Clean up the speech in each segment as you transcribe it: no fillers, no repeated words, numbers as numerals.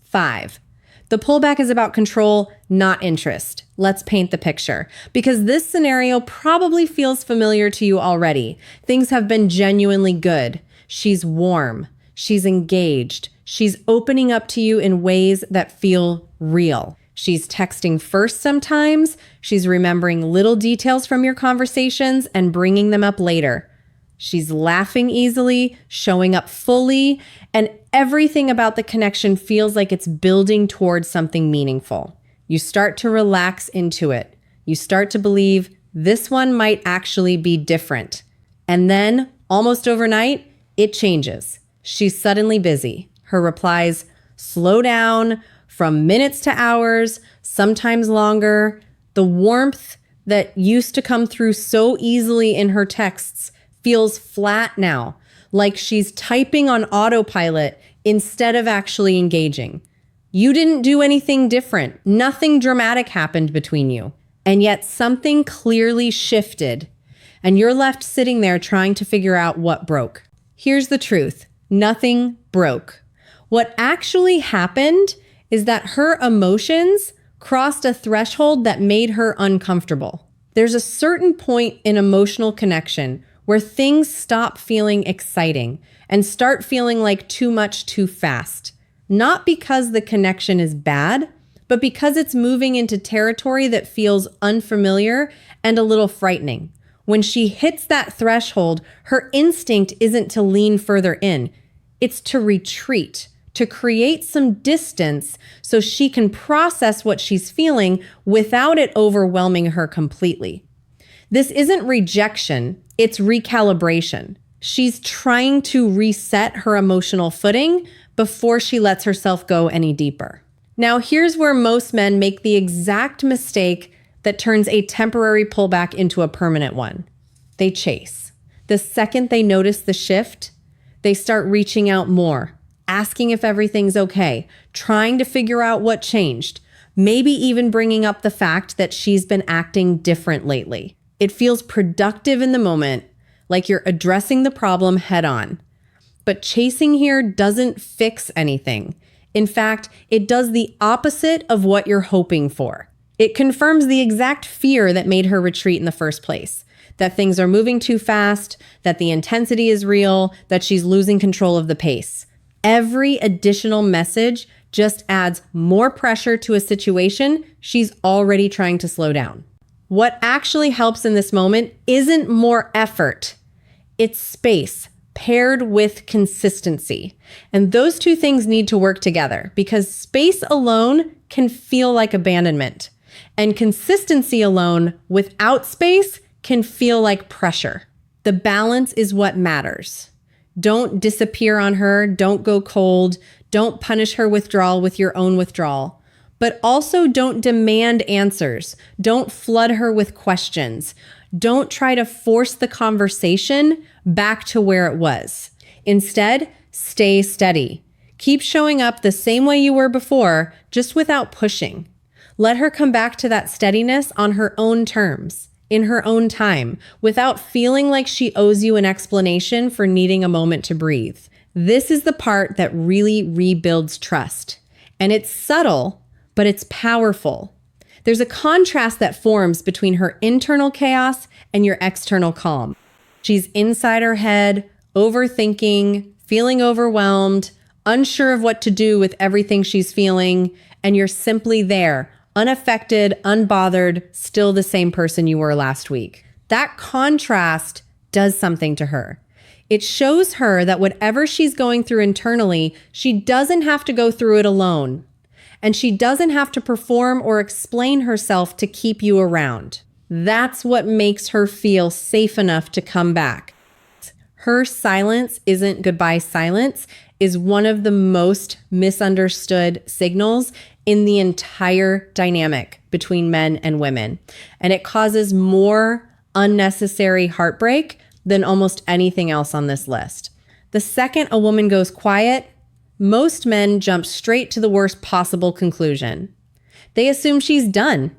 5. The pullback is about control, not interest. Let's paint the picture. Because this scenario probably feels familiar to you already. Things have been genuinely good. She's warm. She's engaged. She's opening up to you in ways that feel real. She's texting first sometimes. She's remembering little details from your conversations and bringing them up later. She's laughing easily, showing up fully, and everything about the connection feels like it's building towards something meaningful. You start to relax into it. You start to believe this one might actually be different. And then, almost overnight, it changes. She's suddenly busy. Her replies slow down from minutes to hours, sometimes longer. The warmth that used to come through so easily in her texts feels flat now, like she's typing on autopilot instead of actually engaging. You didn't do anything different. Nothing dramatic happened between you. And yet something clearly shifted, and you're left sitting there trying to figure out what broke. Here's the truth. Nothing broke. What actually happened is that her emotions crossed a threshold that made her uncomfortable. There's a certain point in emotional connection where things stop feeling exciting and start feeling like too much too fast. Not because the connection is bad, but because it's moving into territory that feels unfamiliar and a little frightening. When she hits that threshold, her instinct isn't to lean further in. It's to retreat, to create some distance so she can process what she's feeling without it overwhelming her completely. This isn't rejection, it's recalibration. She's trying to reset her emotional footing before she lets herself go any deeper. Now, here's where most men make the exact mistake that turns a temporary pullback into a permanent one. They chase. The second they notice the shift, they start reaching out more, asking if everything's okay, trying to figure out what changed, maybe even bringing up the fact that she's been acting different lately. It feels productive in the moment, like you're addressing the problem head on. But chasing here doesn't fix anything. In fact, it does the opposite of what you're hoping for. It confirms the exact fear that made her retreat in the first place. That things are moving too fast, that the intensity is real, that she's losing control of the pace. Every additional message just adds more pressure to a situation she's already trying to slow down. What actually helps in this moment isn't more effort. It's space paired with consistency. And those two things need to work together because space alone can feel like abandonment. And consistency alone without space can feel like pressure. The balance is what matters. Don't disappear on her. Don't go cold. Don't punish her withdrawal with your own withdrawal. But also don't demand answers. Don't flood her with questions. Don't try to force the conversation back to where it was. Instead, stay steady. Keep showing up the same way you were before, just without pushing. Let her come back to that steadiness on her own terms, in her own time, without feeling like she owes you an explanation for needing a moment to breathe. This is the part that really rebuilds trust. And it's subtle, but it's powerful. There's a contrast that forms between her internal chaos and your external calm. She's inside her head, overthinking, feeling overwhelmed, unsure of what to do with everything she's feeling, and you're simply there, unaffected, unbothered, still the same person you were last week. That contrast does something to her. It shows her that whatever she's going through internally, she doesn't have to go through it alone. And she doesn't have to perform or explain herself to keep you around. That's what makes her feel safe enough to come back. Her silence isn't goodbye silence is one of the most misunderstood signals in the entire dynamic between men and women. And it causes more unnecessary heartbreak than almost anything else on this list. The second a woman goes quiet, most men jump straight to the worst possible conclusion. They assume she's done.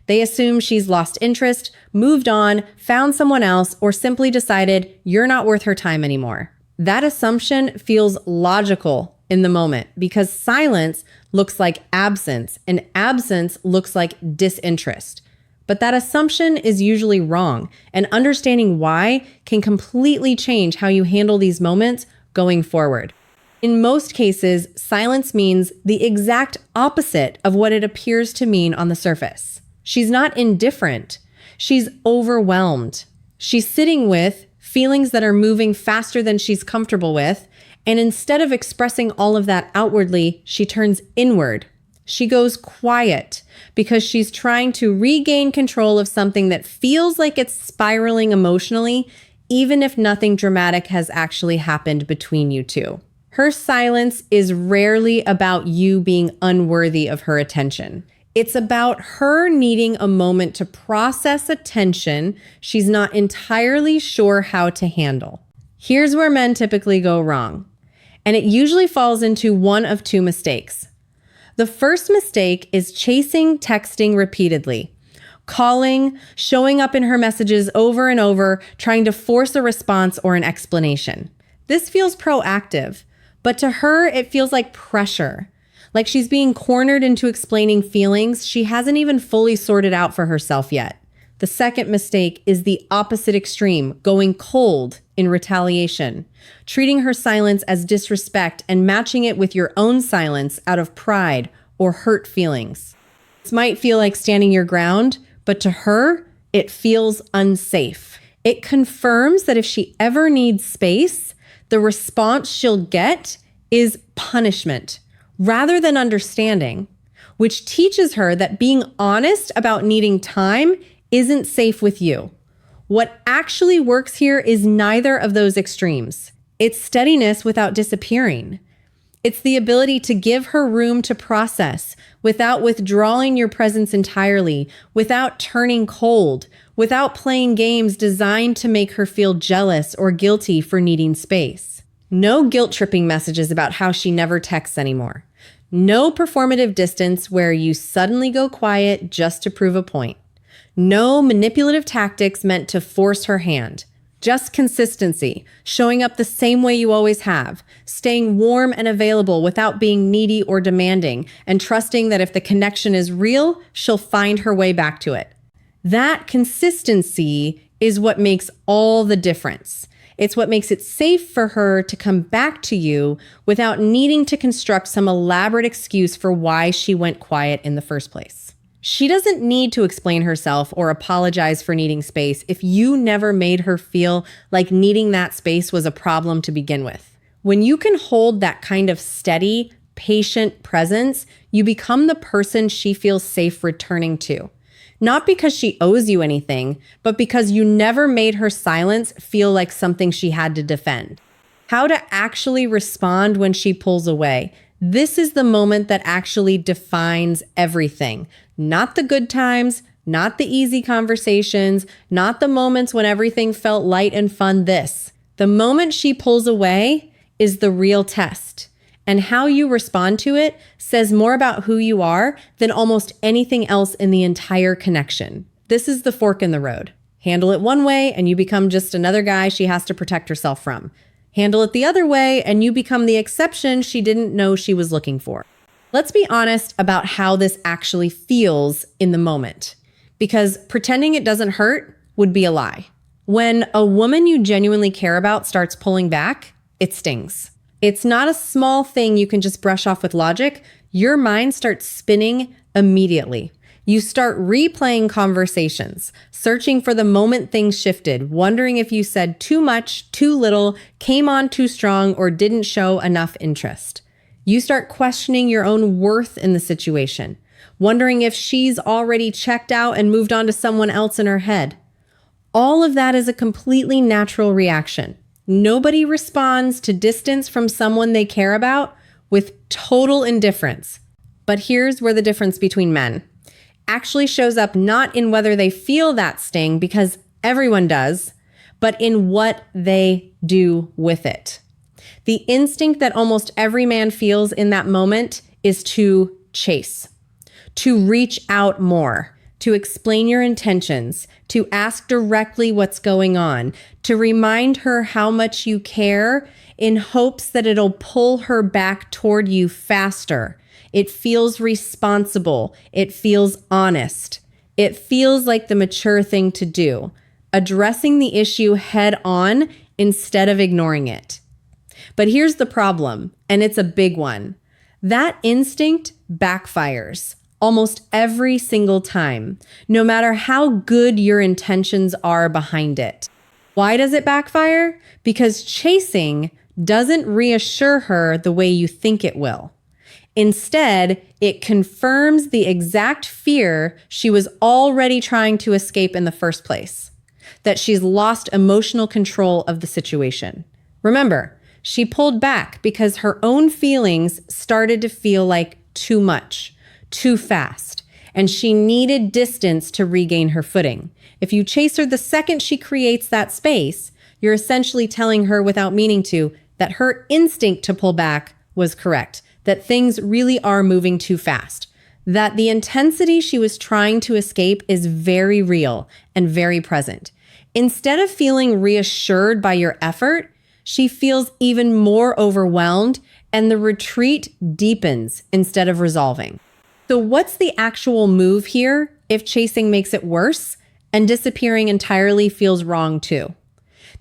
They assume she's lost interest, moved on, found someone else, or simply decided you're not worth her time anymore. That assumption feels logical in the moment because silence looks like absence and absence looks like disinterest. But that assumption is usually wrong, and understanding why can completely change how you handle these moments going forward. In most cases, silence means the exact opposite of what it appears to mean on the surface. She's not indifferent. She's overwhelmed. She's sitting with feelings that are moving faster than she's comfortable with, and instead of expressing all of that outwardly, she turns inward. She goes quiet because she's trying to regain control of something that feels like it's spiraling emotionally, even if nothing dramatic has actually happened between you two. Her silence is rarely about you being unworthy of her attention. It's about her needing a moment to process a tension she's not entirely sure how to handle. Here's where men typically go wrong, and it usually falls into one of two mistakes. The first mistake is chasing texting repeatedly, calling, showing up in her messages over and over, trying to force a response or an explanation. This feels proactive, but to her, it feels like pressure, like she's being cornered into explaining feelings she hasn't even fully sorted out for herself yet. The second mistake is the opposite extreme, going cold in retaliation, treating her silence as disrespect and matching it with your own silence out of pride or hurt feelings. This might feel like standing your ground, but to her, it feels unsafe. It confirms that if she ever needs space, the response she'll get is punishment rather than understanding, which teaches her that being honest about needing time isn't safe with you. What actually works here is neither of those extremes. It's steadiness without disappearing. It's the ability to give her room to process without withdrawing your presence entirely, without turning cold, without playing games designed to make her feel jealous or guilty for needing space. No guilt-tripping messages about how she never texts anymore. No performative distance where you suddenly go quiet just to prove a point. No manipulative tactics meant to force her hand. Just consistency, showing up the same way you always have, staying warm and available without being needy or demanding, and trusting that if the connection is real, she'll find her way back to it. That consistency is what makes all the difference. It's what makes it safe for her to come back to you without needing to construct some elaborate excuse for why she went quiet in the first place. She doesn't need to explain herself or apologize for needing space if you never made her feel like needing that space was a problem to begin with. When you can hold that kind of steady, patient presence, you become the person she feels safe returning to. Not because she owes you anything, but because you never made her silence feel like something she had to defend. How to actually respond when she pulls away. This is the moment that actually defines everything. Not the good times, not the easy conversations, not the moments when everything felt light and fun. The moment she pulls away is the real test. And how you respond to it says more about who you are than almost anything else in the entire connection. This is the fork in the road. Handle it one way and you become just another guy she has to protect herself from. Handle it the other way and you become the exception she didn't know she was looking for. Let's be honest about how this actually feels in the moment, because pretending it doesn't hurt would be a lie. When a woman you genuinely care about starts pulling back, it stings. It's not a small thing you can just brush off with logic. Your mind starts spinning immediately. You start replaying conversations, searching for the moment things shifted, wondering if you said too much, too little, came on too strong, or didn't show enough interest. You start questioning your own worth in the situation, wondering if she's already checked out and moved on to someone else in her head. All of that is a completely natural reaction. Nobody responds to distance from someone they care about with total indifference. But here's where the difference between men actually shows up not in whether they feel that sting, because everyone does, but in what they do with it. The instinct that almost every man feels in that moment is to chase, to reach out more, to explain your intentions, to ask directly what's going on, to remind her how much you care in hopes that it'll pull her back toward you faster. It feels responsible. It feels honest. It feels like the mature thing to do, addressing the issue head on instead of ignoring it. But here's the problem, and it's a big one. That instinct backfires almost every single time, no matter how good your intentions are behind it. Why does it backfire? Because chasing doesn't reassure her the way you think it will. Instead, it confirms the exact fear she was already trying to escape in the first place, that she's lost emotional control of the situation. Remember, she pulled back because her own feelings started to feel like too much, too fast, and she needed distance to regain her footing. If you chase her the second she creates that space, you're essentially telling her without meaning to that her instinct to pull back was correct, that things really are moving too fast, that the intensity she was trying to escape is very real and very present. Instead of feeling reassured by your effort, she feels even more overwhelmed, and the retreat deepens instead of resolving. So what's the actual move here if chasing makes it worse and disappearing entirely feels wrong too?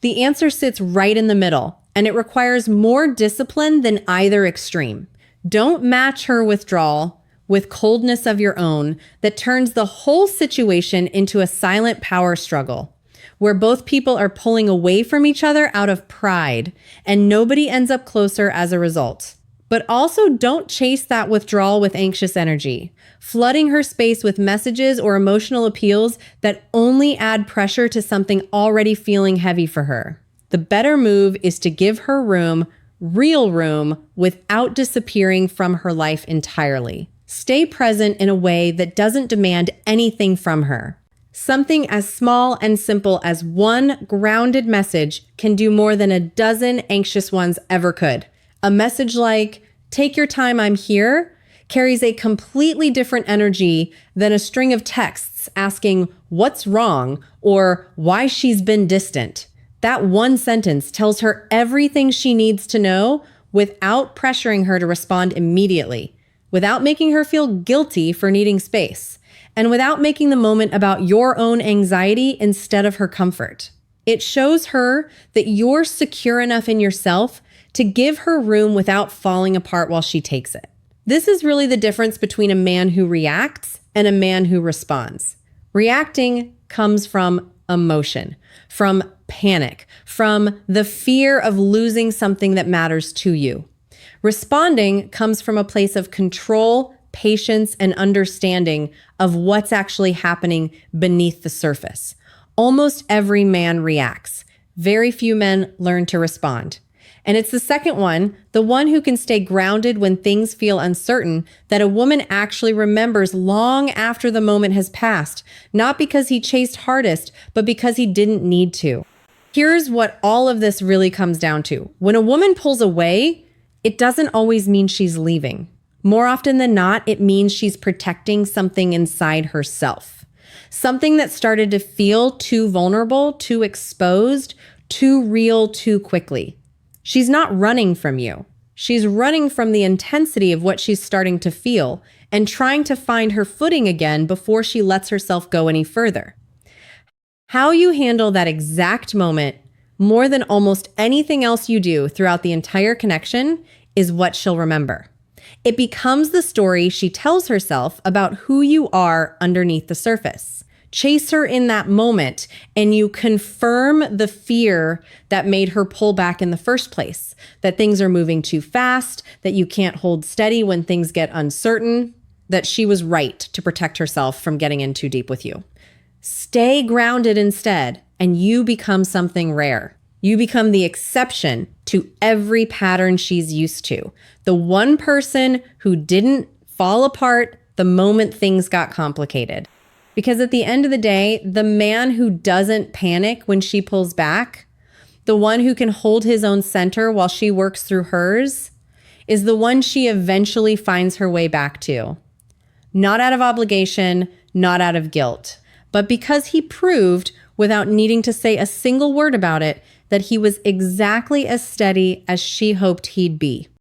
The answer sits right in the middle, and it requires more discipline than either extreme. Don't match her withdrawal with coldness of your own that turns the whole situation into a silent power struggle, where both people are pulling away from each other out of pride, and nobody ends up closer as a result. But also don't chase that withdrawal with anxious energy, flooding her space with messages or emotional appeals that only add pressure to something already feeling heavy for her. The better move is to give her room, real room, without disappearing from her life entirely. Stay present in a way that doesn't demand anything from her. Something as small and simple as one grounded message can do more than a dozen anxious ones ever could. A message like, "Take your time, I'm here," carries a completely different energy than a string of texts asking what's wrong or why she's been distant. That one sentence tells her everything she needs to know without pressuring her to respond immediately, without making her feel guilty for needing space, and without making the moment about your own anxiety instead of her comfort. It shows her that you're secure enough in yourself to give her room without falling apart while she takes it. This is really the difference between a man who reacts and a man who responds. Reacting comes from emotion, from panic, from the fear of losing something that matters to you. Responding comes from a place of control, patience, and understanding of what's actually happening beneath the surface. Almost every man reacts. Very few men learn to respond. And it's the second one, the one who can stay grounded when things feel uncertain, that a woman actually remembers long after the moment has passed, not because he chased hardest, but because he didn't need to. Here's what all of this really comes down to. When a woman pulls away, it doesn't always mean she's leaving. More often than not, it means she's protecting something inside herself. Something that started to feel too vulnerable, too exposed, too real, too quickly. She's not running from you. She's running from the intensity of what she's starting to feel and trying to find her footing again before she lets herself go any further. How you handle that exact moment, more than almost anything else you do throughout the entire connection, is what she'll remember. It becomes the story she tells herself about who you are underneath the surface. Chase her in that moment, and you confirm the fear that made her pull back in the first place, that things are moving too fast, that you can't hold steady when things get uncertain, that she was right to protect herself from getting in too deep with you. Stay grounded instead, and you become something rare. You become the exception to every pattern she's used to. The one person who didn't fall apart the moment things got complicated. Because at the end of the day, the man who doesn't panic when she pulls back, the one who can hold his own center while she works through hers, is the one she eventually finds her way back to. Not out of obligation, not out of guilt, but because he proved, without needing to say a single word about it, that he was exactly as steady as she hoped he'd be.